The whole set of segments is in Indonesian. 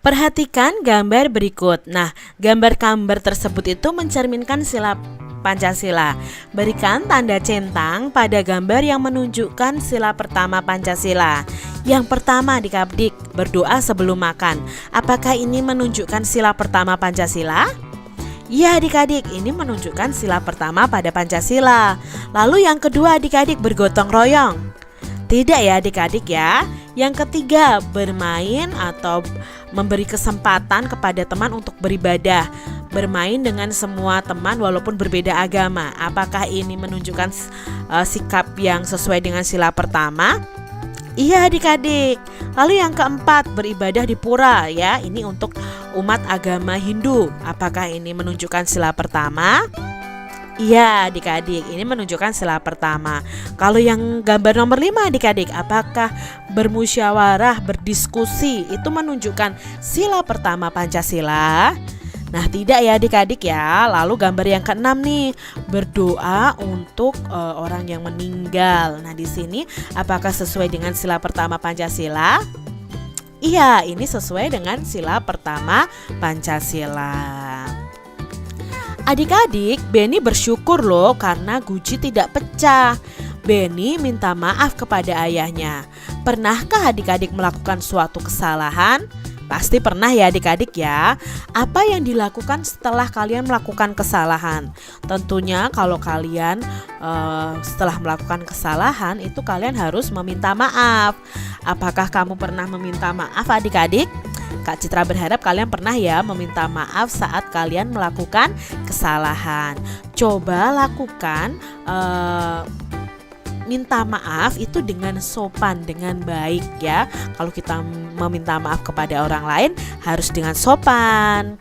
Perhatikan gambar berikut. Nah, gambar-gambar tersebut itu mencerminkan sila Pancasila. Berikan tanda centang pada gambar yang menunjukkan sila pertama Pancasila. Yang pertama adik-adik, berdoa sebelum makan. Apakah ini menunjukkan sila pertama Pancasila? Ya adik-adik, ini menunjukkan sila pertama pada Pancasila. Lalu yang kedua adik-adik, bergotong royong. Tidak ya adik-adik ya. Yang ketiga, bermain atau memberi kesempatan kepada teman untuk beribadah. Bermain dengan semua teman walaupun berbeda agama. Apakah ini menunjukkan sikap yang sesuai dengan sila pertama? Iya adik-adik. Lalu yang keempat, beribadah di pura ya. Ini untuk umat agama Hindu. Apakah ini menunjukkan sila pertama? Iya adik-adik, ini menunjukkan sila pertama. Kalau yang gambar nomor 5 adik-adik, apakah bermusyawarah, berdiskusi itu menunjukkan sila pertama Pancasila? Nah tidak ya adik-adik ya. Lalu gambar yang keenam nih, berdoa untuk orang yang meninggal. Nah di sini apakah sesuai dengan sila pertama Pancasila? Iya, ini sesuai dengan sila pertama Pancasila. Adik-adik, Beni bersyukur loh karena guci tidak pecah. Beni minta maaf kepada ayahnya. Pernahkah adik-adik melakukan suatu kesalahan? Pasti pernah ya adik-adik ya. Apa yang dilakukan setelah kalian melakukan kesalahan? Tentunya kalau kalian setelah melakukan kesalahan itu kalian harus meminta maaf. Apakah kamu pernah meminta maaf adik-adik? Kak Citra berharap kalian pernah ya meminta maaf saat kalian melakukan kesalahan. Coba lakukan minta maaf itu dengan sopan, dengan baik ya. Kalau kita meminta maaf kepada orang lain harus dengan sopan.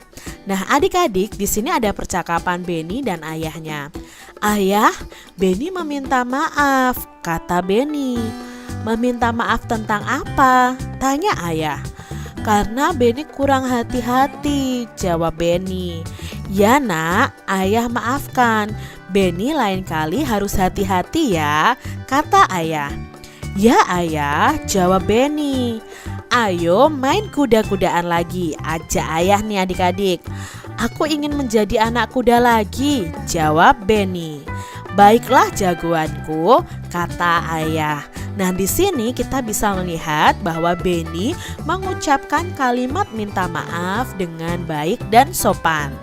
Nah, adik-adik, di sini ada percakapan Beni dan ayahnya. Ayah, Beni meminta maaf, kata Beni. Meminta maaf tentang apa? Tanya ayah. Karena Beni kurang hati-hati, jawab Beni. Ya nak, ayah maafkan. Beni lain kali harus hati-hati ya, kata ayah. Ya ayah, jawab Beni. Ayo main kuda-kudaan lagi, ajak ayah nih adik-adik. Aku ingin menjadi anak kuda lagi, jawab Beni. Baiklah jagoanku, kata ayah. Nah di sini kita bisa melihat bahwa Beni mengucapkan kalimat minta maaf dengan baik dan sopan.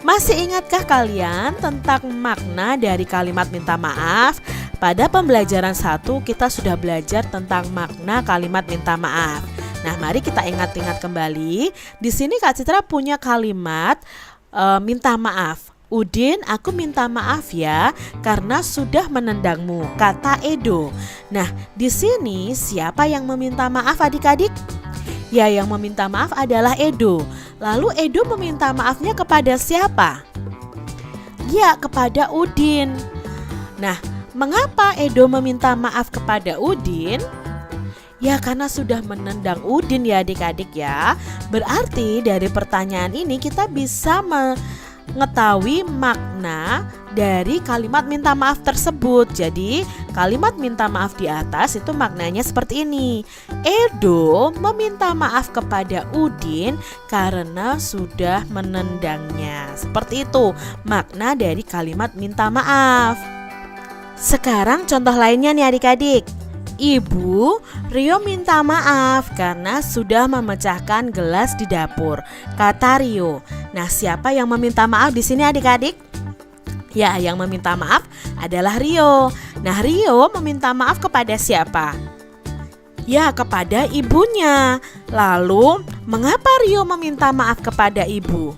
Masih ingatkah kalian tentang makna dari kalimat minta maaf? Pada pembelajaran 1 kita sudah belajar tentang makna kalimat minta maaf. Nah mari kita ingat-ingat kembali. Di sini Kak Citra punya kalimat minta maaf. Udin, aku minta maaf ya karena sudah menendangmu, kata Edo. Nah, di sini siapa yang meminta maaf adik-adik? Ya, yang meminta maaf adalah Edo. Lalu Edo meminta maafnya kepada siapa? Ya, kepada Udin. Nah, mengapa Edo meminta maaf kepada Udin? Ya karena sudah menendang Udin ya adik-adik ya. Berarti dari pertanyaan ini kita bisa mengetahui makna dari kalimat minta maaf tersebut. Jadi kalimat minta maaf di atas itu maknanya seperti ini. Edo meminta maaf kepada Udin karena sudah menendangnya. Seperti itu makna dari kalimat minta maaf. Sekarang contoh lainnya nih adik-adik. Ibu, Rio minta maaf karena sudah memecahkan gelas di dapur, kata Rio. Nah, siapa yang meminta maaf di sini adik-adik? Ya, yang meminta maaf adalah Rio. Nah, Rio meminta maaf kepada siapa? Ya, kepada ibunya. Lalu, mengapa Rio meminta maaf kepada ibu?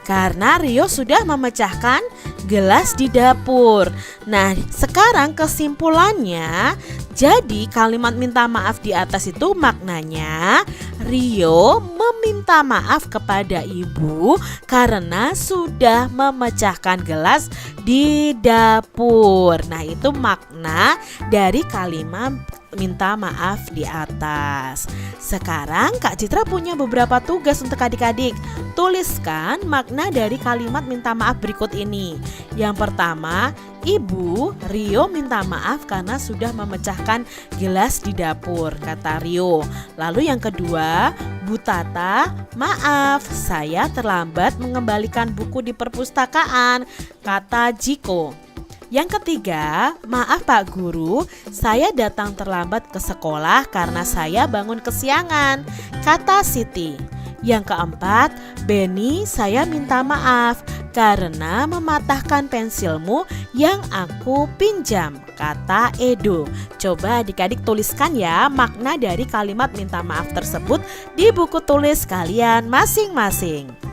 Karena Rio sudah memecahkan gelas di dapur. Nah, sekarang kesimpulannya, jadi kalimat minta maaf di atas itu maknanya Rio meminta maaf kepada ibu karena sudah memecahkan gelas di dapur. Nah, itu makna dari kalimat minta maaf di atas. Sekarang Kak Citra punya beberapa tugas untuk adik-adik. Tuliskan makna dari kalimat minta maaf berikut ini. Yang pertama, Ibu Rio minta maaf karena sudah memecahkan gelas di dapur, kata Rio. Lalu yang kedua, Bu Tata, maaf saya terlambat mengembalikan buku di perpustakaan, kata Jiko. Yang ketiga, maaf Pak Guru, saya datang terlambat ke sekolah karena saya bangun kesiangan, kata Siti. Yang keempat, Beni, saya minta maaf karena mematahkan pensilmu yang aku pinjam, kata Edo. Coba adik-adik tuliskan ya makna dari kalimat minta maaf tersebut di buku tulis kalian masing-masing.